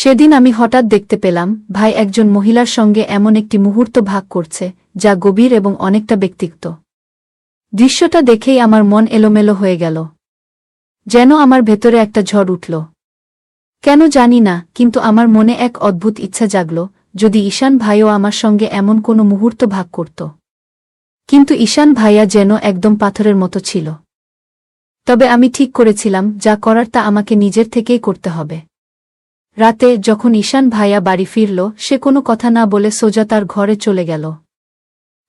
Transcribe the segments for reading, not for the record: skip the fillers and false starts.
সেদিন আমি হঠাৎ দেখতে পেলাম ভাই একজন মহিলার সঙ্গে এমন একটি মুহূর্ত ভাগ করছে যা গভীর এবং অনেকটা ব্যক্তিগত। দৃশ্যটা দেখেই আমার মন এলোমেলো হয়ে গেল। যেন আমার ভেতরে একটা ঝড় উঠল। কেন জানি না, কিন্তু আমার মনে এক অদ্ভুত ইচ্ছা জাগল, যদি ঈশান ভাইও আমার সঙ্গে এমন কোনো মুহূর্ত ভাগ করত। কিন্তু ঈশান ভাইয়া যেন একদম পাথরের মতো ছিল। তবে আমি ঠিক করেছিলাম, যা করার তা আমাকে নিজের থেকেই করতে হবে। রাতে যখন ঈশান ভাইয়া বাড়ি ফিরল, সে কোনো কথা না বলে সোজা তার ঘরে চলে গেল।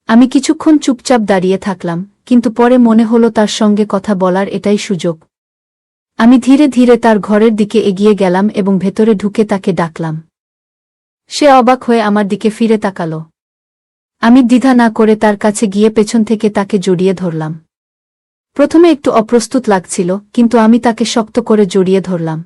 আমি কিছুক্ষণ চুপচাপ দাঁড়িয়ে থাকলাম, কিন্তু পরে মনে হলো তার সঙ্গে কথা বলার এটাই সুযোগ। আমি ধীরে ধীরে তার ঘরের দিকে এগিয়ে গেলাম এবং ভেতরে ঢুকে তাকে ডাকলাম। সে অবাক হয়ে আমার দিকে ফিরে তাকাল। আমি দ্বিধা না করে তার কাছে গিয়ে পেছন থেকে তাকে জড়িয়ে ধরলাম। প্রথমে একটু অপ্রস্তুত লাগছিল, কিন্তু আমি তাকে শক্ত করে জড়িয়ে ধরলাম।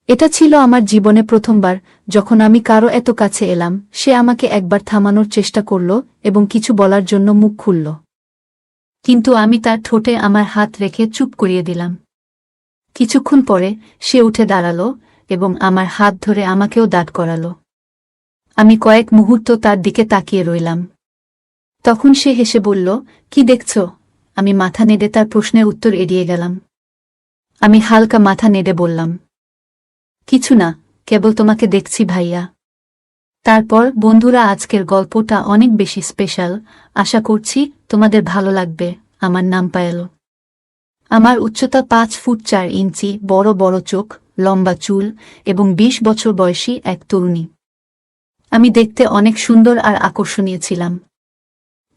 এটা ছিল আমার জীবনে প্রথমবার যখন আমি কারো এত কাছে এলাম। সে আমাকে একবার থামানোর চেষ্টা করল এবং কিছু বলার জন্য মুখ খুলল, কিন্তু আমি তার ঠোঁটে আমার হাত রেখে চুপ করিয়ে দিলাম। কিছুক্ষণ পরে সে উঠে দাঁড়াল এবং আমার হাত ধরে আমাকেও দাঁড় করাল। আমি কয়েক মুহূর্ত তার দিকে তাকিয়ে রইলাম। তখন সে হেসে বলল, কি দেখছ? আমি মাথা নেড়ে তার প্রশ্নের উত্তর এড়িয়ে গেলাম। আমি হালকা মাথা নেড়ে বললাম, কিছু না, কেবল তোমাকে দেখছি ভাইয়া। তারপর, বন্ধুরা, আজকের গল্পটা অনেক বেশি স্পেশাল। আশা করছি তোমাদের ভালো লাগবে। আমার নাম পায়েল। আমার উচ্চতা 5 ফুট 4 ইঞ্চি, বড় বড় চোখ, লম্বা চুল এবং 20 বছর বয়সী এক তরুণী। আমি দেখতে অনেক সুন্দর আর আকর্ষণীয় ছিলাম।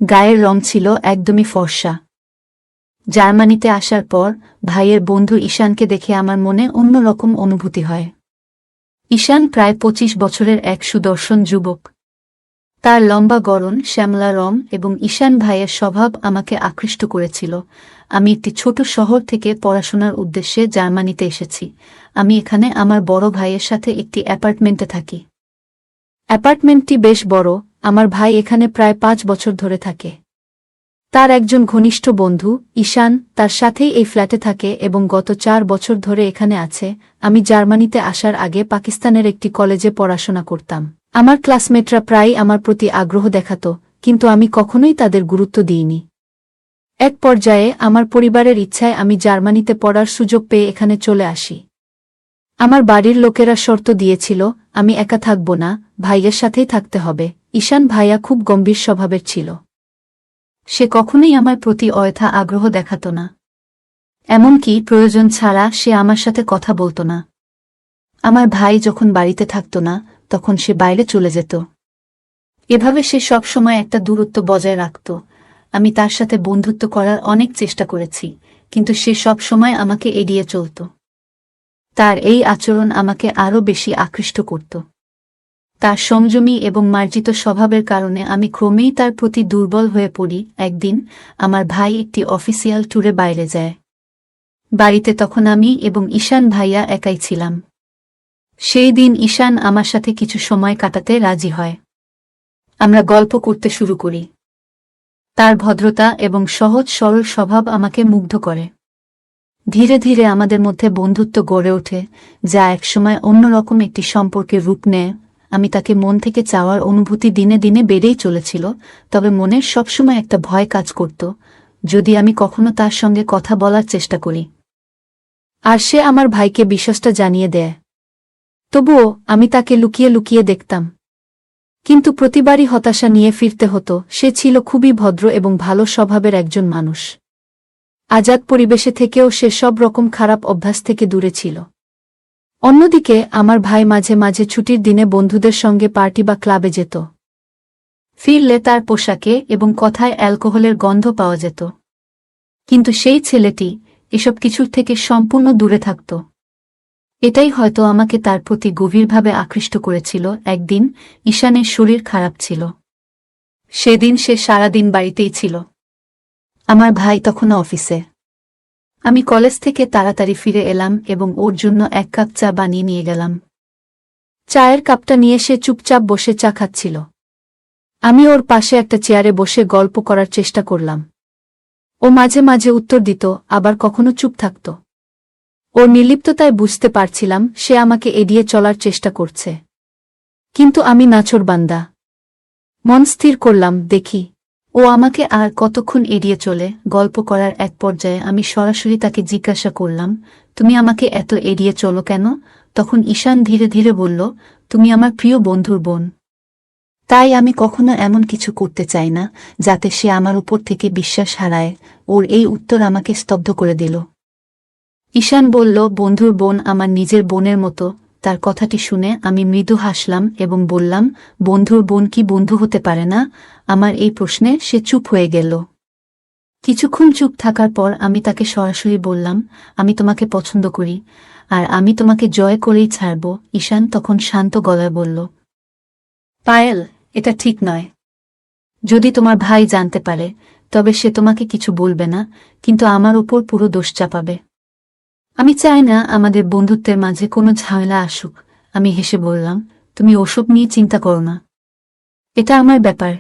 গায়ের রং ছিল একদমই ফর্সা। জার্মানিতে আসার পর ভাইয়ের বন্ধু ঈশানকে দেখে আমার মনে অন্যরকম অনুভূতি হয়। ঈশান প্রায় 25 বছরের এক সুদর্শন যুবক। তার লম্বা গড়ন, শ্যামলা রং এবং ঈশান ভাইয়ের স্বভাব আমাকে আকৃষ্ট করেছিল। আমি একটি ছোট শহর থেকে পড়াশোনার উদ্দেশ্যে জার্মানিতে এসেছি। আমি এখানে আমার বড় ভাইয়ের সাথে একটি অ্যাপার্টমেন্টে থাকি। অ্যাপার্টমেন্টটি বেশ বড়। আমার ভাই এখানে প্রায় 5 বছর ধরে থাকে। তার একজন ঘনিষ্ঠ বন্ধু, ঈশান, তার সাথেই এই ফ্ল্যাটে থাকে এবং গত 4 বছর ধরে এখানে আছে। আমি জার্মানিতে আসার আগে পাকিস্তানের একটি কলেজে পড়াশোনা করতাম। আমার ক্লাসমেটরা প্রায়ই আমার প্রতি আগ্রহ দেখাত, কিন্তু আমি কখনোই তাদের গুরুত্ব দিইনি। এক পর্যায়ে আমার পরিবারের ইচ্ছায় আমি জার্মানিতে পড়ার সুযোগ পেয়ে এখানে চলে আসি। আমার বাড়ির লোকেরা শর্ত দিয়েছিল, আমি একা থাকব না, ভাইয়ের সাথেই থাকতে হবে। ঈশান ভাইয়া খুব গম্ভীর স্বভাবের ছিল। সে কখনোই আমার প্রতি অযথা আগ্রহ দেখাত না। এমনকি প্রয়োজন ছাড়া সে আমার সাথে কথা বলত না। আমার ভাই যখন বাড়িতে থাকত না, তখন সে বাইরে চলে যেত। এভাবে সে সব সময় একটা দূরত্ব বজায় রাখত। আমি তার সাথে বন্ধুত্ব করার অনেক চেষ্টা করেছি, কিন্তু সে সব সময় আমাকে এড়িয়ে চলত। তার এই আচরণ আমাকে আরও বেশি আকৃষ্ট করত। তার সংযমী এবং মার্জিত স্বভাবের কারণে আমি ক্রমেই তার প্রতি দুর্বল হয়ে পড়ি। একদিন আমার ভাই একটি অফিসিয়াল ট্যুরে বাইরে যায়। বাড়িতে তখন আমি এবং ঈশান ভাইয়া একাই ছিলাম। সেই দিন ঈশান আমার সাথে কিছু সময় কাটাতে রাজি হয়। আমরা গল্প করতে শুরু করি। তার ভদ্রতা এবং সহজ সরল স্বভাব আমাকে মুগ্ধ করে। ধীরে ধীরে আমাদের মধ্যে বন্ধুত্ব গড়ে ওঠে, যা একসময় অন্যরকম একটি সম্পর্কের রূপ নেয়। আমি তাকে মন থেকে চাওয়ার অনুভূতি দিনে দিনে বেড়েই চলেছিল, তবে মনের সবসময় একটা ভয় কাজ করত, যদি আমি কখনো তার সঙ্গে কথা বলার চেষ্টা করি আর সে আমার ভাইকে বিশ্বাসটা জানিয়ে দেয়। তবুও আমি তাকে লুকিয়ে লুকিয়ে দেখতাম, কিন্তু প্রতিবারই হতাশা নিয়ে ফিরতে হতো। সে ছিল খুবই ভদ্র এবং ভালো স্বভাবের একজন মানুষ। আজাদ পরিবেশে থেকেও সে সব রকম খারাপ অভ্যাস থেকে দূরে ছিল। অন্যদিকে আমার ভাই মাঝে মাঝে ছুটির দিনে বন্ধুদের সঙ্গে পার্টি বা ক্লাবে যেত। ফিরলে তার পোশাকে এবং কথায় অ্যালকোহলের গন্ধ পাওয়া যেত। কিন্তু সেই ছেলেটি এসব কিছুর থেকে সম্পূর্ণ দূরে থাকত। এটাই হয়তো আমাকে তার প্রতি গভীরভাবে আকৃষ্ট করেছিল। একদিন ঈশানের শরীর খারাপ ছিল। সেদিন সে সারাদিন বাড়িতেই ছিল। আমার ভাই তখনও অফিসে। আমি কলেজ থেকে তাড়াতাড়ি ফিরে এলাম এবং ওর জন্য 1 কাপ চা বানিয়ে নিয়ে গেলাম। চায়ের কাপটা নিয়ে সে চুপচাপ বসে চা খাচ্ছিল। আমি ওর পাশে একটা চেয়ারে বসে গল্প করার চেষ্টা করলাম। ও মাঝে মাঝে উত্তর দিত, আবার কখনো চুপ থাকত। ওর নির্লিপ্ততায় বুঝতে পারছিলাম সে আমাকে এড়িয়ে চলার চেষ্টা করছে। কিন্তু আমি নাছোড়বান্দা। মন স্থির করলাম, দেখি ও আমাকে আর কতক্ষণ এড়িয়ে চলে। গল্প করার এক পর্যায়ে আমি সরাসরি তাকে জিজ্ঞাসা করলাম, তুমি আমাকে এত এড়িয়ে চলো কেন? তখন ঈশান ধীরে ধীরে বলল, তুমি আমার প্রিয় বন্ধুর বোন, তাই আমি কখনো এমন কিছু করতে চাই না যাতে সে আমার উপর থেকে বিশ্বাস হারায়। ওর এই উত্তর আমাকে স্তব্ধ করে দিল। ঈশান বলল, বন্ধুর বোন আমার নিজের বোনের মতো। তার কথাটি শুনে আমি মৃদু হাসলাম এবং বললাম, বন্ধুর বোন কি বন্ধু হতে পারে না? আমার এই প্রশ্নে সে চুপ হয়ে গেল। কিছুক্ষণ চুপ থাকার পর আমি তাকে সরাসরি বললাম, আমি তোমাকে পছন্দ করি, আর আমি তোমাকে জয় করেই ছাড়ব। ঈশান তখন শান্ত গলায় বলল, পায়েল, এটা ঠিক নয়। যদি তোমার ভাই জানতে পারে তবে সে তোমাকে কিছু বলবে না, কিন্তু আমার উপর পুরো দোষ চাপাবে। আমি চাই না আমাদের বন্ধুত্বের মাঝে কোনো ঝামেলা আসুক। আমি হেসে বললাম, তুমি ওসব নিয়ে চিন্তা করো না, এটা আমার ব্যাপার।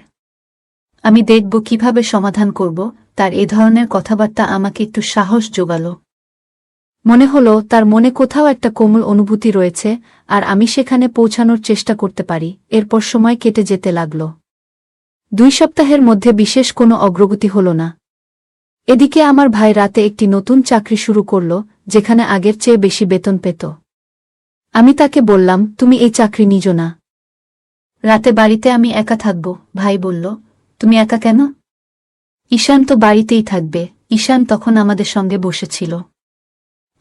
আমি দেখব কিভাবে সমাধান করব। তার এ ধরনের কথাবার্তা আমাকে একটু সাহস জোগাল। মনে হলো তার মনে কোথাও একটা কোমল অনুভূতি রয়েছে, আর আমি সেখানে পৌঁছানোর চেষ্টা করতে পারি। এরপর সময় কেটে যেতে লাগল। 2 সপ্তাহের মধ্যে বিশেষ কোনো অগ্রগতি হল না। এদিকে আমার ভাই রাতে একটি নতুন চাকরি শুরু করল, যেখানে আগের চেয়ে বেশি বেতন পেত। আমি তাকে বললাম, তুমি এই চাকরি নিজো না। রাতে বাড়িতে আমি একা থাকব। ভাই বলল, তুমি একা কেন? ঈশান তো বাড়িতেই থাকবে। ঈশান তখন আমাদের সঙ্গে বসেছিল।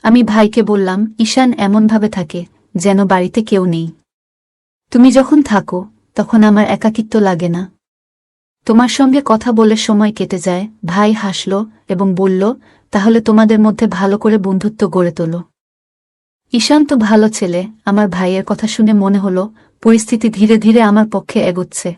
আমি ভাইকে বললাম, ঈশান এমনভাবে থাকে যেন বাড়িতে কেউ নেই। তুমি যখন থাকো তখন আমার একাকিত্ব লাগে না। তোমার সঙ্গে কথা বলে সময় কেটে যায়। ভাই হাসল এবং বলল, তাহলে তোমাদের মধ্যে ভালো করে বন্ধুত্ব গড়ে তোলো। ঈশান তো ভালো ছেলে। আমার ভাইয়ের কথা শুনে মনে হলো পরিস্থিতি ধীরে ধীরে আমার পক্ষে এগোচ্ছে।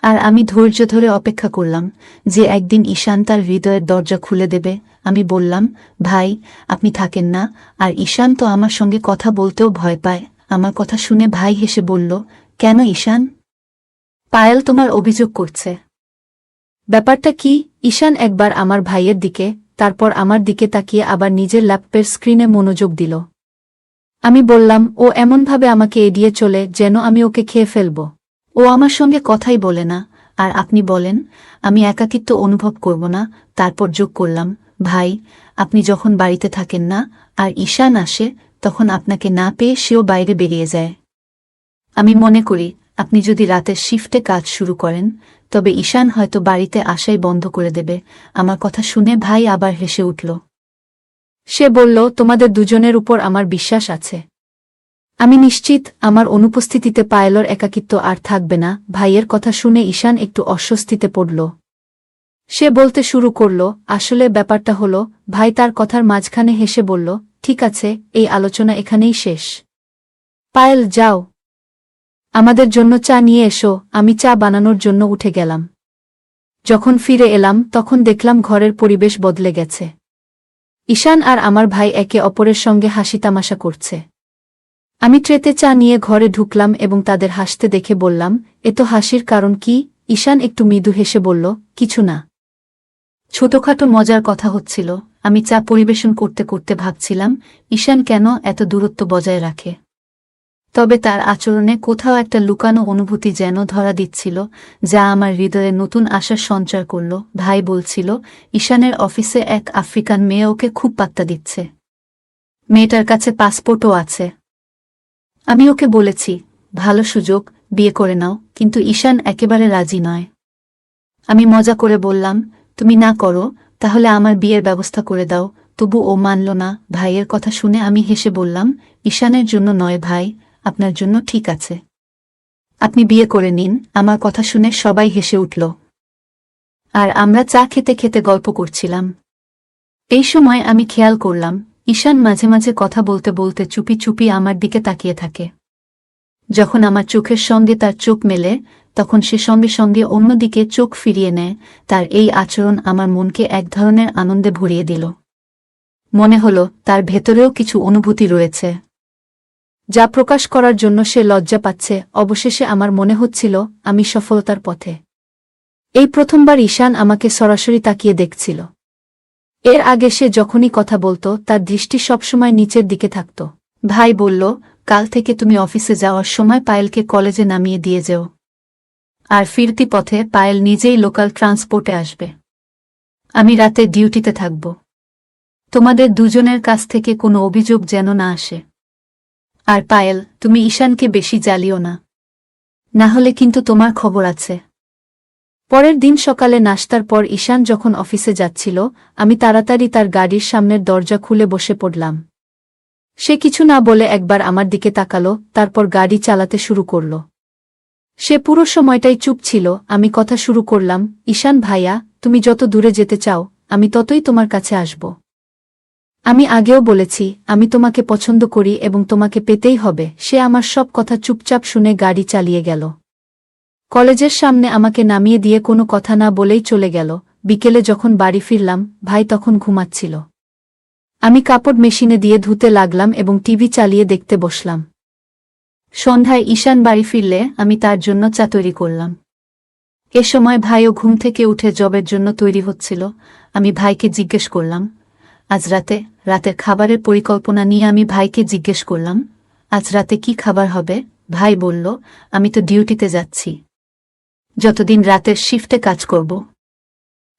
আর আমি ধৈর্য ধরে অপেক্ষা করলাম যে একদিন ঈশান তার হৃদয়ের দরজা খুলে দেবে। আমি বললাম, ভাই, আপনি থাকেন না? আর ঈশান তো আমার সঙ্গে কথা বলতেও ভয় পায়। আমার কথা শুনে ভাই হেসে বলল, কেন ঈশান? পায়েল তোমার অভিযোগ করছে। ব্যাপারটা কি? ঈশান একবার আমার ভাইয়ের দিকে, তারপর আমার দিকে তাকিয়ে আবার নিজের ল্যাপটপের স্ক্রিনে মনোযোগ দিল। আমি বললাম, ও এমনভাবে আমাকে এড়িয়ে চলে যেন আমি ওকে খেয়ে ফেলব। ও আমার সঙ্গে কথাই বলে না। আর আপনি বলেন আমি একাকিত্ব অনুভব করব না? তারপর যোগ করলাম, ভাই, আপনি যখন বাড়িতে থাকেন না আর ঈশান আসে, তখন আপনাকে না পেয়ে সেও বাইরে বেরিয়ে যায়। আমি মনে করি আপনি যদি রাতের শিফটে কাজ শুরু করেন তবে ঈশান হয়তো বাড়িতে আসাই বন্ধ করে দেবে। আমার কথা শুনে ভাই আবার হেসে উঠল। সে বলল, তোমাদের দুজনের উপর আমার বিশ্বাস আছে। আমি নিশ্চিত আমার অনুপস্থিতিতে পায়েলর একাকিত্ব আর থাকবে না। ভাইয়ের কথা শুনে ঈশান একটু অস্বস্তিতে পড়ল। সে বলতে শুরু করল, আসলে ব্যাপারটা হলো। ভাই তার কথার মাঝখানে হেসে বলল, ঠিক আছে, এই আলোচনা এখানেই শেষ। পায়েল, যাও, আমাদের জন্য চা নিয়ে এসো। আমি চা বানানোর জন্য উঠে গেলাম। যখন ফিরে এলাম তখন দেখলাম ঘরের পরিবেশ বদলে গেছে। ঈশান আর আমার ভাই একে অপরের সঙ্গে হাসি তামাশা করছে। আমি ট্রেতে চা নিয়ে ঘরে ঢুকলাম এবং তাদের হাসতে দেখে বললাম, এত হাসির কারণ কি? ঈশান একটু মৃদু হেসে বলল, কিছু না, ছোটখাটো মজার কথা হচ্ছিল। আমি চা পরিবেশন করতে করতে ভাবছিলাম ঈশান কেন এত দূরত্ব বজায় রাখে। তবে তার আচরণে কোথাও একটা লুকানো অনুভূতি যেন ধরা দিচ্ছিল, যা আমার হৃদয়ে নতুন আশার সঞ্চার করল। ভাই বলছিল, ঈশানের অফিসে এক আফ্রিকান মেয়ে ওকে খুব পাত্তা দিচ্ছে। মেয়েটার কাছে পাসপোর্টও আছে। আমি ওকে বলেছি, ভালো সুযোগ, বিয়ে করে নাও, কিন্তু ঈশান একেবারে রাজি নয়। আমি মজা করে বললাম, তুমি না করো তাহলে আমার বিয়ের ব্যবস্থা করে দাও। তবু ও মানল না। ভাইয়ের কথা শুনে আমি হেসে বললাম, ঈশানের জন্য নয় ভাই, আপনার জন্য ঠিক আছে। আপনি বিয়ে করে নিন। আমার কথা শুনে সবাই হেসে উঠল। আর আমরা চা খেতে খেতে গল্প করছিলাম। এই সময় আমি খেয়াল করলাম ঈশান মাঝে মাঝে কথা বলতে বলতে চুপি চুপি আমার দিকে তাকিয়ে থাকে। যখন আমার চোখের সঙ্গে তার চোখ মেলে তখন সে সঙ্গে সঙ্গে অন্যদিকে চোখ ফিরিয়ে নেয়। তার এই আচরণ আমার মনকে এক ধরনের আনন্দে ভরিয়ে দিল। মনে হলো তার ভেতরেও কিছু অনুভূতি রয়েছে, যা প্রকাশ করার জন্য সে লজ্জা পাচ্ছে। অবশেষে আমার মনে হচ্ছিল আমি সফলতার পথে। এই প্রথমবার ঈশান আমাকে সরাসরি তাকিয়ে দেখছিল। এর আগে সে যখনই কথা বলতো তার দৃষ্টি সবসময় নিচের দিকে থাকত। ভাই বলল, কাল থেকে তুমি অফিসে যাওয়ার সময় পায়েলকে কলেজে নামিয়ে দিয়ে যেও, আর ফিরতি পথে পায়েল নিজেই লোকাল ট্রান্সপোর্টে আসবে। আমি রাতে ডিউটিতে থাকব। তোমাদের দুজনের কাছ থেকে কোনো অভিযোগ যেন না আসে। আর পায়েল, তুমি ঈশানকে বেশি জ্বালিও না, না হলে কিন্তু তোমার খবর আছে। পরের দিন সকালে নাশতার পর ঈশান যখন অফিসে যাচ্ছিল, আমি তাড়াতাড়ি তার গাড়ির সামনের দরজা খুলে বসে পড়লাম। সে কিছু না বলে একবার আমার দিকে তাকালো, তারপর গাড়ি চালাতে শুরু করল। সে পুরো সময়টাই চুপ ছিল। আমি কথা শুরু করলাম, ঈশান ভাইয়া, তুমি যত দূরে যেতে চাও আমি ততই তোমার কাছে আসব। আমি আগেও বলেছি আমি তোমাকে পছন্দ করি এবং তোমাকে পেতেই হবে। সে আমার সব কথা চুপচাপ শুনে গাড়ি চালিয়ে গেল। কলেজের সামনে আমাকে নামিয়ে দিয়ে কোনো কথা না বলেই চলে গেল। বিকেলে যখন বাড়ি ফিরলাম, ভাই তখন ঘুমাচ্ছিল। আমি কাপড় মেশিনে দিয়ে ধুতে লাগলাম এবং টিভি চালিয়ে দেখতে বসলাম। সন্ধ্যায় ঈশান বাড়ি ফিরলে আমি তার জন্য চা তৈরি করলাম। এ সময় ভাইও ঘুম থেকে উঠে জবের জন্য তৈরি হচ্ছিল। আমি ভাইকে জিজ্ঞেস করলাম, আজ রাতের খাবারের পরিকল্পনা নিয়ে আমি ভাইকে জিজ্ঞেস করলাম, আজ রাতে কি খাবার হবে? ভাই বলল, আমি তো ডিউটিতে যাচ্ছি। যতদিন রাতের শিফটে কাজ করব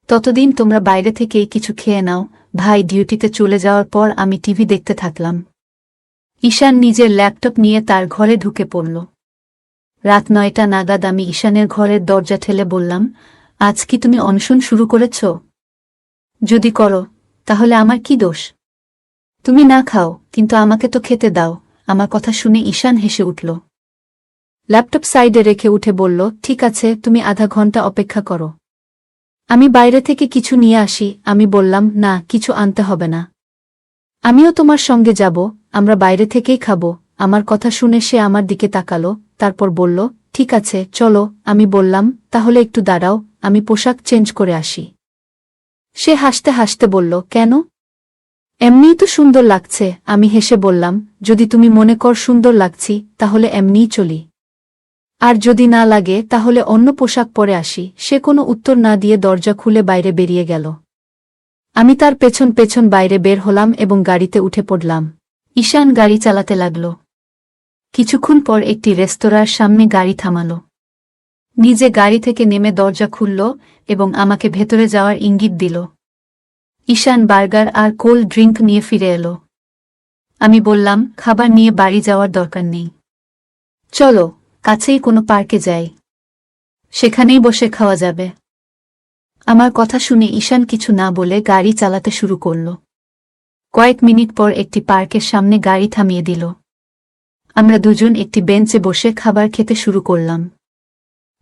ততদিন তোমরা বাইরে থেকেই কিছু খেয়ে নাও। ভাই ডিউটিতে চলে যাওয়ার পর আমি টিভি দেখতে থাকলাম। ঈশান নিজের ল্যাপটপ নিয়ে তার ঘরে ঢুকে পড়ল। রাত 9টা নাগাদ আমি ঈশানের ঘরের দরজা ঠেলে বললাম, আজ কি তুমি অনশন শুরু করেছ? যদি করো তাহলে আমার কি দোষ? তুমি না খাও, কিন্তু আমাকে তো খেতে দাও। আমার কথা শুনে ঈশান হেসে উঠল। ল্যাপটপ সাইডে রেখে উঠে বলল, ঠিক আছে, তুমি আধা ঘন্টা অপেক্ষা করো, আমি বাইরে থেকে কিছু নিয়ে আসি। আমি বললাম, না, কিছু আনতে হবে না, আমিও তোমার সঙ্গে যাব, আমরা বাইরে থেকেই খাব। আমার কথা শুনে সে আমার দিকে তাকালো, তারপর বলল, ঠিক আছে চলো। আমি বললাম, তাহলে একটু দাঁড়াও, আমি পোশাক চেঞ্জ করে আসি। সে হাসতে হাসতে বলল, কেন? এমনিই তো সুন্দর লাগছে। আমি হেসে বললাম, যদি তুমি মনে কর সুন্দর লাগছি তাহলে এমনিই চলি, আর যদি না লাগে তাহলে অন্য পোশাক পরে আসি। সে কোনো উত্তর না দিয়ে দরজা খুলে বাইরে বেরিয়ে গেল। আমি তার পেছন পেছন বাইরে বের হলাম এবং গাড়িতে উঠে পড়লাম। ঈশান গাড়ি চালাতে লাগল। কিছুক্ষণ পর একটি রেস্তোরাঁর সামনে গাড়ি থামাল। নিজে গাড়ি থেকে নেমে দরজা খুলল এবং আমাকে ভেতরে যাওয়ার ইঙ্গিত দিল। ঈশান বার্গার আর কোল্ড ড্রিঙ্ক নিয়ে ফিরে এলো। আমি বললাম, খাবার নিয়ে বাড়ি যাওয়ার দরকার নেই, চলো কাছেই কোনো পার্কে যাই, সেখানেই বসে খাওয়া যাবে। আমার কথা শুনে ঈশান কিছু না বলে গাড়ি চালাতে শুরু করল। কয়েক মিনিট পর একটি পার্কের সামনে গাড়ি থামিয়ে দিল। আমরা দুজন একটি বেঞ্চে বসে খাবার খেতে শুরু করলাম।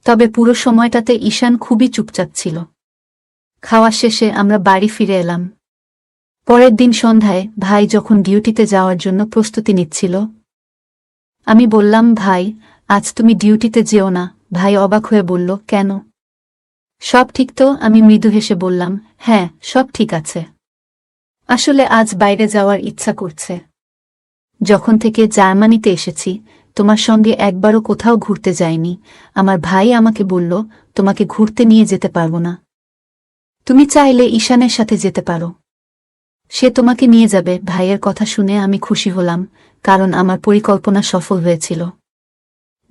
তবে পুরো সময়টাতে ঈশান খুবই চুপচাপ ছিল। খাওয়া শেষে আমরা বাড়ি ফিরে এলাম। পরের দিন সন্ধ্যায় ভাই যখন ডিউটিতে যাওয়ার জন্য প্রস্তুতি নিচ্ছিল, আমি বললাম, ভাই, আজ তুমি ডিউটিতে যেও না। ভাই অবাক হয়ে বলল, কেন? সব ঠিক তো? আমি মৃদু হেসে বললাম, হ্যাঁ, সব ঠিক আছে। আসলে আজ বাইরে যাওয়ার ইচ্ছা করছে। যখন থেকে জার্মানিতে এসেছি তোমার সঙ্গে একবারও কোথাও ঘুরতে যাইনি। আমার ভাই আমাকে বলল, তোমাকে ঘুরতে নিয়ে যেতে পারবো না, তুমি চাইলে ঈশানের সাথে যেতে পারো, সে তোমাকে নিয়ে যাবে। ভাইয়ের কথা শুনে আমি খুশি হলাম, কারণ আমার পরিকল্পনা সফল হয়েছিল।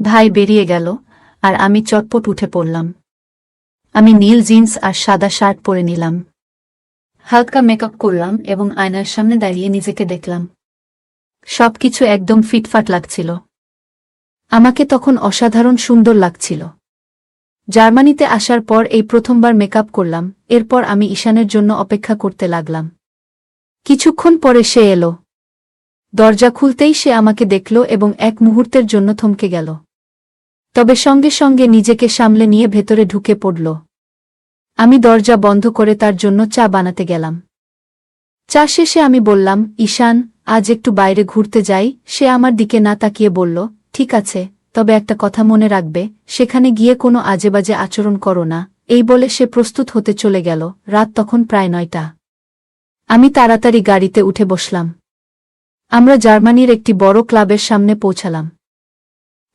ভাই বেরিয়ে গেল আর আমি চটপট উঠে পড়লাম। আমি নীল জিন্স আর সাদা শার্ট পরে নিলাম। হালকা মেকআপ করলাম এবং আয়নার সামনে দাঁড়িয়ে নিজেকে দেখলাম। সবকিছু একদম ফিটফাট লাগছিল। আমাকে তখন অসাধারণ সুন্দর লাগছিল। জার্মানিতে আসার পর এই প্রথমবার মেকআপ করলাম। এরপর আমি ঈশানের জন্য অপেক্ষা করতে লাগলাম। কিছুক্ষণ পরে সে এলো। দরজা খুলতেই সে আমাকে দেখল এবং এক মুহূর্তের জন্য থমকে গেল, তবে সঙ্গে সঙ্গে নিজেকে সামলে নিয়ে ভেতরে ঢুকে পড়ল। আমি দরজা বন্ধ করে তার জন্য চা বানাতে গেলাম। চা শেষে আমি বললাম, ঈশান, আজ একটু বাইরে ঘুরতে যাই। সে আমার দিকে না তাকিয়ে বলল, ঠিক আছে, তবে একটা কথা মনে রাখবে, সেখানে গিয়ে কোনো আজেবাজে আচরণ করো না। এই বলে সে প্রস্তুত হতে চলে গেল। রাত তখন প্রায় 9টা। আমি তাড়াতাড়ি গাড়িতে উঠে বসলাম। আমরা জার্মানির একটি বড় ক্লাবের সামনে পৌঁছালাম।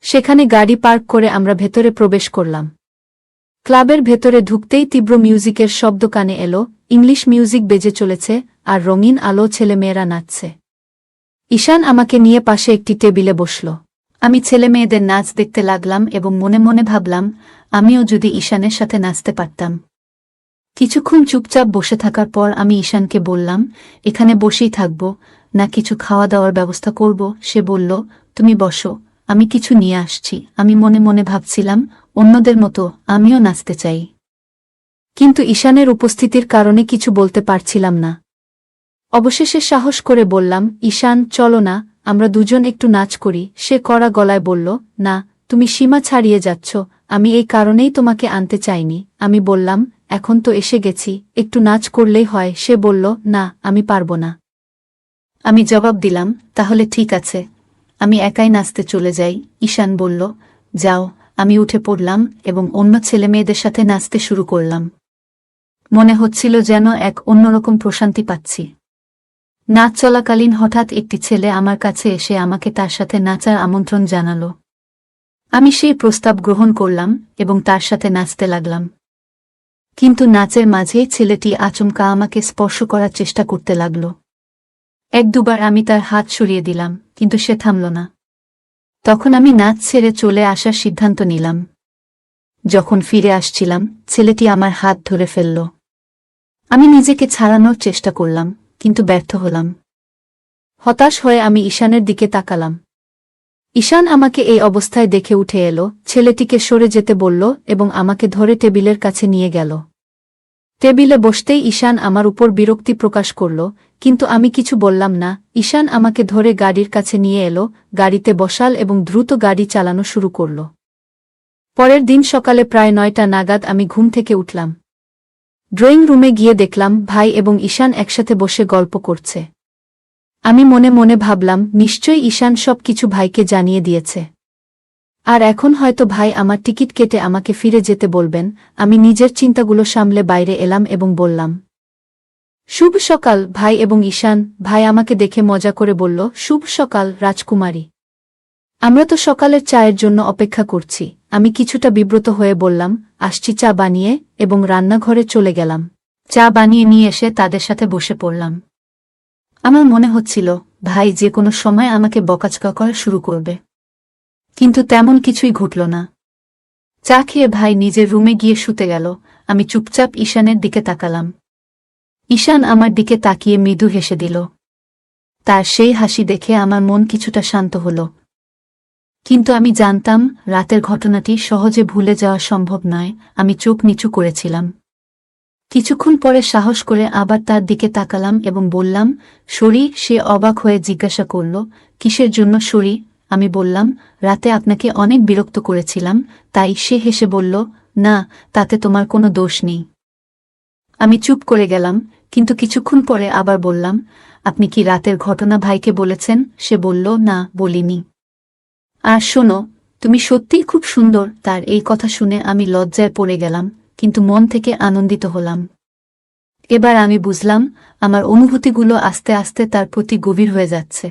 সেখানে গাড়ি পার্ক করে আমরা ভেতরে প্রবেশ করলাম। ক্লাবের ভেতরে ঢুকতেই তীব্র মিউজিকের শব্দ কানে এলো, ইংলিশ মিউজিক বেজে চলেছে, আর রঙিন আলো, ছেলেমেয়েরা নাচছে। ঈশান আমাকে নিয়ে পাশে একটি টেবিলে বসল। আমি ছেলেমেয়েদের নাচ দেখতে লাগলাম এবং মনে মনে ভাবলাম, আমিও যদি ঈশানের সাথে নাচতে পারতাম। কিছুক্ষণ চুপচাপ বসে থাকার পর আমি ঈশানকে বললাম, এখানে বসেই থাকব, না কিছু খাওয়া দাওয়ার ব্যবস্থা করব? সে বলল, তুমি বসো, আমি কিছু নিয়ে আসছি। আমি মনে মনে ভাবছিলাম, অন্যদের মতো আমিও নাচতে চাই, কিন্তু ঈশানের উপস্থিতির কারণে কিছু বলতে পারছিলাম না। অবশেষে সাহস করে বললাম, ঈশান, চলো না, আমরা দুজন একটু নাচ করি। সে কড়া গলায় বলল, না, তুমি সীমা ছাড়িয়ে যাচ্ছ, আমি এই কারণেই তোমাকে আনতে চাইনি। আমি বললাম, এখন তো এসে গেছি, একটু নাচ করলেই হয়। সে বলল, না, আমি পারব না। আমি জবাব দিলাম, তাহলে ঠিক আছে, আমি একাই নাচতে চলে যাই। ঈশান বলল, যাও। আমি উঠে পড়লাম এবং অন্য ছেলেমেয়েদের সাথে নাচতে শুরু করলাম। মনে হচ্ছিল যেন এক অন্যরকম প্রশান্তি পাচ্ছি। নাচ চলাকালীন হঠাৎ একটি ছেলে আমার কাছে এসে আমাকে তার সাথে নাচার আমন্ত্রণ জানাল। আমি সেই প্রস্তাব গ্রহণ করলাম এবং তার সাথে নাচতে লাগলাম। কিন্তু নাচের মাঝেই ছেলেটি আচমকা আমাকে স্পর্শ করার চেষ্টা করতে লাগল। এক দুবার আমি তার হাত সরিয়ে দিলাম, কিন্তু সে থামল না। তখন আমি নাচ ছেড়ে চলে আসার সিদ্ধান্ত নিলাম। যখন ফিরে আসছিলাম, ছেলেটি আমার হাত ধরে ফেলল। আমি নিজেকে ছাড়ানোর চেষ্টা করলাম, কিন্তু ব্যর্থ হলাম। হতাশ হয়ে আমি ঈশানের দিকে তাকালাম। ঈশান আমাকে এই অবস্থায় দেখে উঠে এলো, ছেলেটিকে সরে যেতে বলল এবং আমাকে ধরে টেবিলের কাছে নিয়ে গেল। টেবিলে বসতেই ঈশান আমার উপর বিরক্তি প্রকাশ করল, কিন্তু আমি কিছু বললাম না। ঈশান আমাকে ধরে গাড়ির কাছে নিয়ে এলো, গাড়িতে বসাল এবং দ্রুত গাড়ি চালানো শুরু করল। পরের দিন সকালে প্রায় 9টা নাগাদ আমি ঘুম থেকে উঠলাম। ড্রয়িং রুমে গিয়ে দেখলাম ভাই এবং ঈশান একসাথে বসে গল্প করছে। আমি মনে মনে ভাবলাম, নিশ্চয়ই ঈশান সব কিছু ভাইকে জানিয়ে দিয়েছে, আর এখন হয়তো ভাই আমার টিকিট কেটে আমাকে ফিরে যেতে বলবেন। আমি নিজের চিন্তাগুলো সামলে বাইরে এলাম এবং বললাম, শুভ সকাল ভাই এবং ঈশান। ভাই আমাকে দেখে মজা করে বলল, শুভ সকাল রাজকুমারী, আমরা তো সকালের চায়ের জন্য অপেক্ষা করছি। আমি কিছুটা বিব্রত হয়ে বললাম, আসছি চা বানিয়ে, এবং রান্নাঘরে চলে গেলাম। চা বানিয়ে নিয়ে এসে তাদের সাথে বসে পড়লাম। আমার মনে হচ্ছিল ভাই যে কোনো সময় আমাকে বকাঝকা করা শুরু করবে, কিন্তু তেমন কিছুই ঘটল না। চা খেয়ে ভাই নিজের রুমে গিয়ে শুতে গেল। আমি চুপচাপ ঈশানের দিকে তাকালাম। ঈশান আমার দিকে তাকিয়ে মৃদু হেসে দিল। তার সেই হাসি দেখে আমার মন কিছুটা শান্ত হল। কিন্তু আমি জানতাম রাতের ঘটনাটি সহজে ভুলে যাওয়া সম্ভব নয়। আমি চোখ নিচু করেছিলাম। কিছুক্ষণ পরে সাহস করে আবার তার দিকে তাকালাম এবং বললাম, সরি। সে অবাক হয়ে জিজ্ঞাসা করল, কিসের জন্য সরি? আমি বললাম, রাতে আপনাকে অনেক বিরক্ত করেছিলাম, তাই। সে হেসে বলল, না, তাতে তোমার কোনো দোষ নেই। আমি চুপ করে গেলাম, কিন্তু কিছুক্ষণ পরে আবার বললাম, আপনি কি রাতের ঘটনা ভাইকে বলেছেন? সে বলল, না, বলিনি। আর শোনো, তুমি সত্যিই খুব সুন্দর। তার এই কথা শুনে আমি লজ্জায় পড়ে গেলাম, কিন্তু মন থেকে আনন্দিত হলাম। এবার আমি বুঝলাম আমার অনুভূতিগুলো আস্তে আস্তে তার প্রতি গভীর হয়ে যাচ্ছে।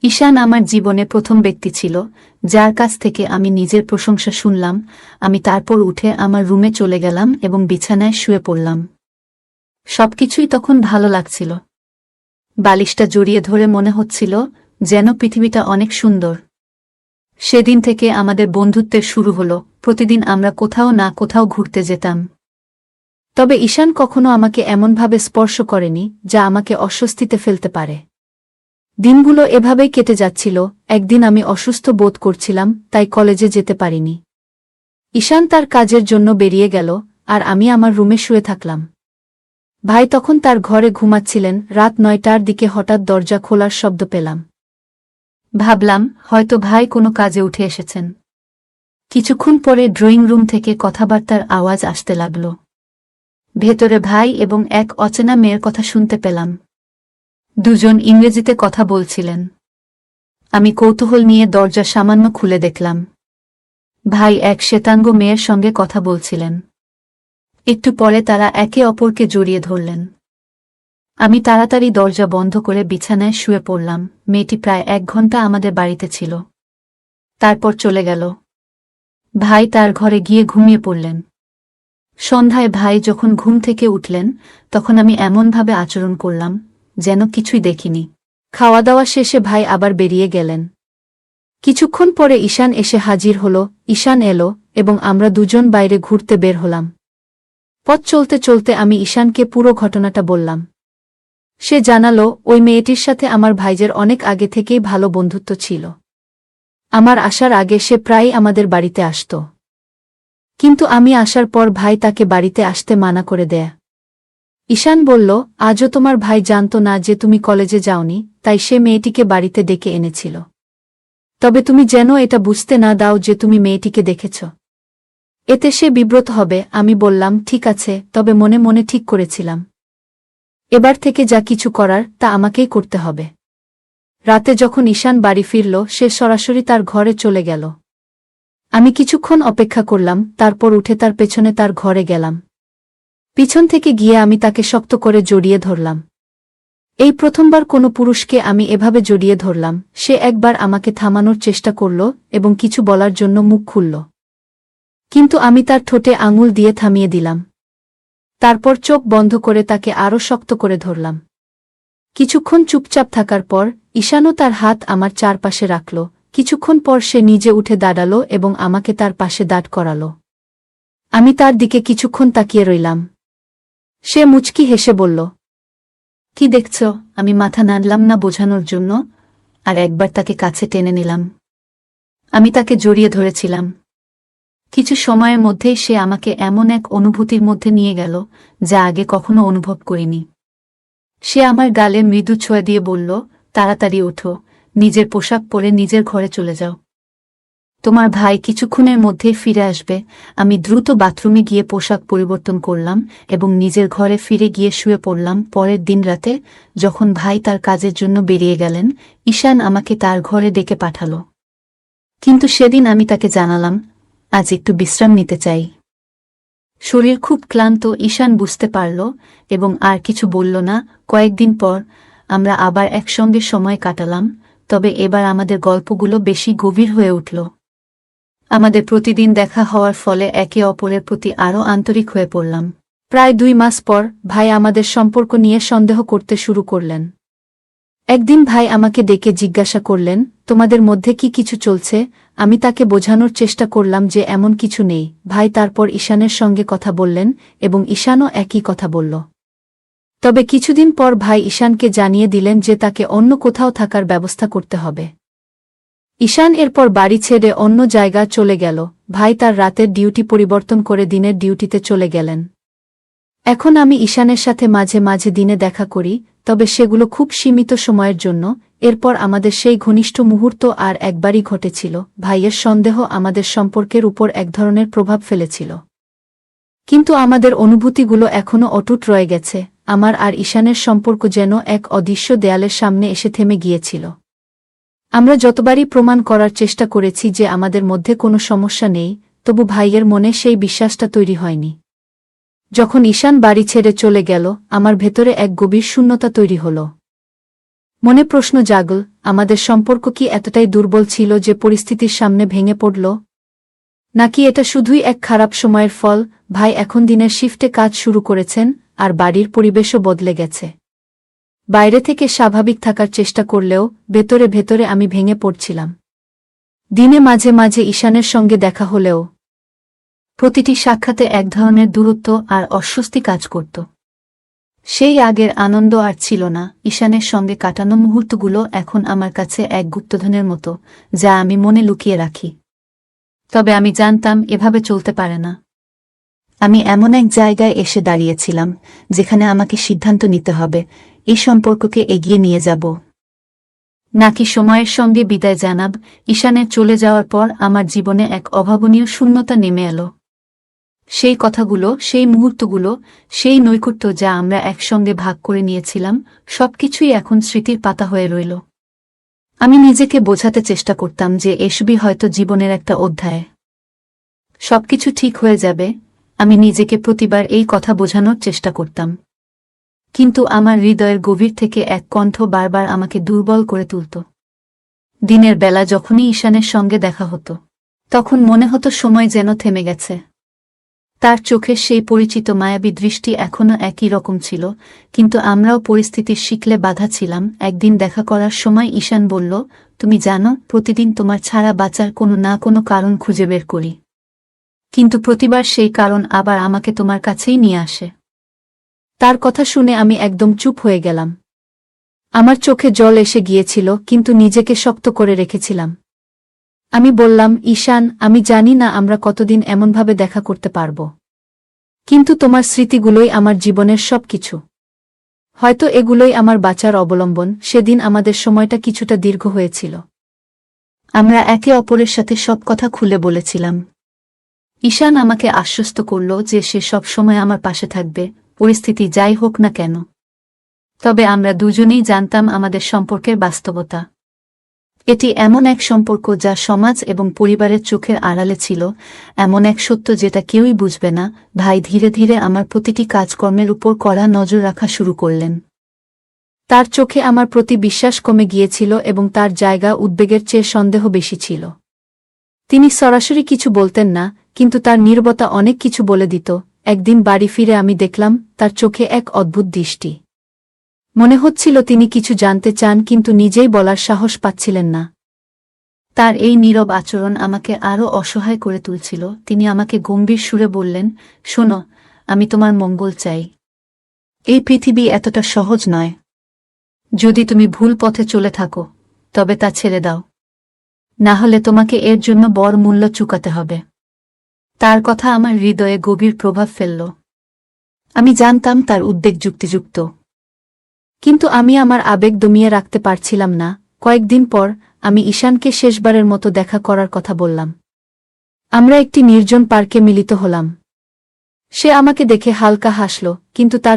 ঈশান আমার জীবনে প্রথম ব্যক্তি ছিল যার কাছ থেকে আমি নিজের প্রশংসা শুনলাম। আমি তারপর উঠে আমার রুমে চলে গেলাম এবং বিছানায় শুয়ে পড়লাম। সবকিছুই তখন ভালো লাগছিল। বালিশটা জড়িয়ে ধরে মনে হচ্ছিল যেন পৃথিবীটা অনেক সুন্দর। সেদিন থেকে আমাদের বন্ধুত্বের শুরু হলো। প্রতিদিন আমরা কোথাও না কোথাও ঘুরতে যেতাম। তবে ঈশান কখনো আমাকে এমনভাবে স্পর্শ করেনি যা আমাকে অস্বস্তিতে ফেলতে পারে। দিনগুলো এভাবেই কেটে যাচ্ছিল। একদিন আমি অসুস্থ বোধ করছিলাম, তাই কলেজে যেতে পারিনি। ঈশান তার কাজের জন্য বেরিয়ে গেল, আর আমি আমার রুমে শুয়ে থাকলাম। ভাই তখন তার ঘরে ঘুমাচ্ছিলেন। রাত 9টার দিকে হঠাৎ দরজা খোলার শব্দ পেলাম। ভাবলাম হয়তো ভাই কোনো কাজে উঠে এসেছেন। কিছুক্ষণ পরে ড্রয়িং রুম থেকে কথাবার্তার আওয়াজ আসতে লাগল। ভেতরে ভাই এবং এক অচেনা মেয়ের কথা শুনতে পেলাম। দুজন ইংরেজিতে কথা বলছিলেন। আমি কৌতূহল নিয়ে দরজা সামান্য খুলে দেখলাম। ভাই এক শ্বেতাঙ্গ মেয়ের সঙ্গে কথা বলছিলেন। একটু পরে তারা একে অপরকে জড়িয়ে ধরলেন। আমি তাড়াতাড়ি দরজা বন্ধ করে বিছানায় শুয়ে পড়লাম। মেয়েটি প্রায় 1 ঘন্টা আমাদের বাড়িতে ছিল, তারপর চলে গেল। ভাই তার ঘরে গিয়ে ঘুমিয়ে পড়লেন। সন্ধ্যায় ভাই যখন ঘুম থেকে উঠলেন তখন আমি এমনভাবে আচরণ করলাম যেন কিছুই দেখিনি। খাওয়া দাওয়া শেষে ভাই আবার বেরিয়ে গেলেন। কিছুক্ষণ পরে ঈশান এসে হাজির হল। ঈশান এলো এবং আমরা দুজন বাইরে ঘুরতে বের হলাম। পথ চলতে চলতে আমি ঈশানকে পুরো ঘটনাটা বললাম। সে জানালো ওই মেয়েটির সাথে আমার ভাইজের অনেক আগে থেকেই ভালো বন্ধুত্ব ছিল। আমার আসার আগে সে প্রায়ই আমাদের বাড়িতে আসত, কিন্তু আমি আসার পর ভাই তাকে বাড়িতে আসতে মানা করে দেয়। ঈশান বলল, আজও তোমার ভাই জানত না যে তুমি কলেজে যাওনি, তাই সে মেয়েটিকে বাড়িতে ডেকে এনেছিল। তবে তুমি যেন এটা বুঝতে না দাও যে তুমি মেয়েটিকে দেখেছ, এতে সে বিব্রত হবে। আমি বললাম, ঠিক আছে, তবে মনে মনে ঠিক করেছিলাম এবার থেকে যা কিছু করার তা আমাকেই করতে হবে। রাতে যখন ঈশান বাড়ি ফিরল সে সরাসরি তার ঘরে চলে গেল। আমি কিছুক্ষণ অপেক্ষা করলাম, তারপর উঠে তার পেছনে তার ঘরে গেলাম। পিছন থেকে গিয়ে আমি তাকে শক্ত করে জড়িয়ে ধরলাম। এই প্রথমবার কোনো পুরুষকে আমি এভাবে জড়িয়ে ধরলাম। সে একবার আমাকে থামানোর চেষ্টা করল এবং কিছু বলার জন্য মুখ খুলল, কিন্তু আমি তার ঠোঁটে আঙুল দিয়ে থামিয়ে দিলাম। তারপর চোখ বন্ধ করে তাকে আরও শক্ত করে ধরলাম। কিছুক্ষণ চুপচাপ থাকার পর ঈশানও তার হাত আমার চারপাশে রাখল। কিছুক্ষণ পর সে নিজে উঠে দাঁড়াল এবং আমাকে তার পাশে দাঁড় করাল। আমি তার দিকে কিছুক্ষণ তাকিয়ে রইলাম। সে মুচকি হেসে বলল, কি দেখছ? আমি মাথা নাড়লাম না বোঝানোর জন্য, আর একবার তাকে কাছে টেনে নিলাম। আমি তাকে জড়িয়ে ধরেছিলাম। কিছু সময়ের মধ্যেই সে আমাকে এমন এক অনুভূতির মধ্যে নিয়ে গেল যা আগে কখনো অনুভব করিনি। সে আমার গালে মৃদু ছোঁয়া দিয়ে বলল, তাড়াতাড়ি ওঠো, নিজের পোশাক পরে নিজের ঘরে চলে যাও। তোমার ভাই কিছুক্ষণের মধ্যেই ফিরে আসবে। আমি দ্রুত বাথরুমে গিয়ে পোশাক পরিবর্তন করলাম এবং নিজের ঘরে ফিরে গিয়ে শুয়ে পড়লাম। পরের দিন রাতে যখন ভাই তার কাজের জন্য বেরিয়ে গেলেন, ঈশান আমাকে তার ঘরে ডেকে পাঠাল। কিন্তু সেদিন আমি তাকে জানালাম, আজ একটু বিশ্রাম নিতে চাই। শরীর খুব ক্লান্ত। ঈশান বুঝতে পারল এবং আর কিছু বলল না। কয়েকদিন পর আমরা আবার একসঙ্গে সময় কাটালাম, তবে এবার আমাদের গল্পগুলো বেশি গভীর হয়ে উঠল। আমাদের প্রতিদিন দেখা হওয়ার ফলে একে অপরের প্রতি আরও আন্তরিক হয়ে পড়লাম। প্রায় 2 মাস পর ভাই আমাদের সম্পর্ক নিয়ে সন্দেহ করতে শুরু করলেন। একদিন ভাই আমাকে ডেকে জিজ্ঞাসা করলেন, তোমাদের মধ্যে কি কিছু চলছে? আমি তাকে বোঝানোর চেষ্টা করলাম যে এমন কিছু নেই। ভাই তারপর ঈশানের সঙ্গে কথা বললেন এবং ঈশানও একই কথা বলল। তবে কিছুদিন পর ভাই ঈশানকে জানিয়ে দিলেন যে তাকে অন্য কোথাও থাকার ব্যবস্থা করতে হবে। ঈশান এরপর বাড়ি ছেড়ে অন্য জায়গা চলে গেল। ভাই তার রাতের ডিউটি পরিবর্তন করে দিনের ডিউটিতে চলে গেলেন। এখন আমি ঈশানের সাথে মাঝে মাঝে দিনে দেখা করি, তবে সেগুলো খুব সীমিত সময়ের জন্য। এরপর আমাদের সেই ঘনিষ্ঠ মুহূর্ত আর একবারই ঘটেছিল। ভাইয়ের সন্দেহ আমাদের সম্পর্কের উপর এক ধরনের প্রভাব ফেলেছিল, কিন্তু আমাদের অনুভূতিগুলো এখনও অটুট রয়ে গেছে। আমার আর ঈশানের সম্পর্ক যেন এক অদৃশ্য দেয়ালের সামনে এসে থেমে গিয়েছিল। আমরা যতবারই প্রমাণ করার চেষ্টা করেছি যে আমাদের মধ্যে কোনো সমস্যা নেই, তবু ভাইয়ের মনে সেই বিশ্বাসটা তৈরি হয়নি। যখন ঈশান বাড়ি ছেড়ে চলে গেল, আমার ভেতরে এক গভীর শূন্যতা তৈরি হল। মনে প্রশ্ন জাগল, আমাদের সম্পর্ক কি এতটাই দুর্বল ছিল যে পরিস্থিতির সামনে ভেঙে পড়ল? নাকি এটা শুধুই এক খারাপ সময়ের ফল? ভাই এখন দিনের শিফটে কাজ শুরু করেছেন আর বাড়ির পরিবেশও বদলে গেছে। বাইরে থেকে স্বাভাবিক থাকার চেষ্টা করলেও ভেতরে ভেতরে আমি ভেঙে পড়ছিলাম। দিনে মাঝে মাঝে ঈশানের সঙ্গে দেখা হলেও প্রতিটি সাক্ষাতে এক ধরনের দূরত্ব আর অস্বস্তি কাজ করত। সেই আগের আনন্দ আর ছিল না। ঈশানের সঙ্গে কাটানো মুহূর্তগুলো এখন আমার কাছে এক গুপ্তধনের মতো, যা আমি মনে লুকিয়ে রাখি। তবে আমি জানতাম এভাবে চলতে পারে না। আমি এমন এক জায়গায় এসে দাঁড়িয়েছিলাম যেখানে আমাকে সিদ্ধান্ত নিতে হবে, এই সম্পর্ককে এগিয়ে নিয়ে যাব নাকি সময়ের সঙ্গে বিদায় জানাব। ঈশানের চলে যাওয়ার পর আমার জীবনে এক অভাবনীয় শূন্যতা নেমে এলো। সেই কথাগুলো, সেই মুহূর্তগুলো, সেই নৈকট্য যা আমরা একসঙ্গে ভাগ করে নিয়েছিলাম, সবকিছুই এখন স্মৃতির পাতা হয়ে রইল। আমি নিজেকে বোঝাতে চেষ্টা করতাম যে এসবই হয়তো জীবনের একটা অধ্যায়, সবকিছু ঠিক হয়ে যাবে। আমি নিজেকে প্রতিবার এই কথা বোঝানোর চেষ্টা করতাম, কিন্তু আমার হৃদয়ের গভীর থেকে এক কণ্ঠ বারবার আমাকে দুর্বল করে তুলত। দিনের বেলা যখনই ঈশানের সঙ্গে দেখা হতো, তখন মনে হতো সময় যেন থেমে গেছে। তার চোখের সেই পরিচিত মায়াবী দৃষ্টি এখনও একই রকম ছিল, কিন্তু আমরাও পরিস্থিতির শিকলে বাধা ছিলাম। একদিন দেখা করার সময় ঈশান বলল, তুমি জানো, প্রতিদিন তোমার ছাড়া বাঁচার কোনো না কোনো কারণ খুঁজে বের করি, কিন্তু প্রতিবার সেই কারণ আবার আমাকে তোমার কাছেই নিয়ে আসে। তার কথা শুনে আমি একদম চুপ হয়ে গেলাম। আমার চোখে জল এসে গিয়েছিল, কিন্তু নিজেকে শক্ত করে রেখেছিলাম। আমি বললাম, ঈশান, আমি জানি না আমরা কতদিন এমনভাবে দেখা করতে পারব, কিন্তু তোমার স্মৃতিগুলোই আমার জীবনের সব কিছু। হয়তো এগুলোই আমার বাঁচার অবলম্বন। সেদিন আমাদের সময়টা কিছুটা দীর্ঘ হয়েছিল। আমরা একে অপরের সাথে সব কথা খুলে বলেছিলাম। ঈশান আমাকে আশ্বস্ত করল যে সে সব সময় আমার পাশে থাকবে, পরিস্থিতি যাই হোক না কেন। তবে আমরা দুজনেই জানতাম আমাদের সম্পর্কের বাস্তবতা। এটি এমন এক সম্পর্ক যা সমাজ এবং পরিবারের চোখের আড়ালে ছিল, এমন এক সত্য যেটা কেউই বুঝবে না। ভাই ধীরে ধীরে আমার প্রতিটি কাজকর্মের উপর কড়া নজর রাখা শুরু করলেন। তার চোখে আমার প্রতি বিশ্বাস কমে গিয়েছিল এবং তার জায়গা উদ্বেগের চেয়ে সন্দেহ বেশি ছিল। তিনি সরাসরি কিছু বলতেন না, কিন্তু তার নীরবতা অনেক কিছু বলে দিত। একদিন বাড়ি ফিরে আমি দেখলাম তার চোখে এক অদ্ভুত দৃষ্টি। মনে হচ্ছিল তিনি কিছু জানতে চান, কিন্তু নিজেই বলার সাহস পাচ্ছিলেন না। তার এই নীরব আচরণ আমাকে আরও অসহায় করে তুলছিল। তিনি আমাকে গম্ভীর সুরে বললেন, শোনো, আমি তোমার মঙ্গল চাই। এই পৃথিবী এতটা সহজ নয়। যদি তুমি ভুল পথে চলে থাকো, তবে তা ছেড়ে দাও, না হলে তোমাকে এর জন্য বড় মূল্য চুকাতে হবে। তার কথা আমার হৃদয়ে গভীর প্রভাব ফেলল। আমি জানতাম তার উদ্বেগ যুক্তিযুক্ত, কিন্তু আমি আমার আবেগ দমিয়ে রাখতে পারছিলাম না। কয়েকদিন পর আমি ঈশানকে শেষবারের মতো দেখা করার কথা বললাম। আমরা একটি নির্জন পার্কে মিলিত হলাম। সে আমাকে দেখে হালকা হাসল, কিন্তু তার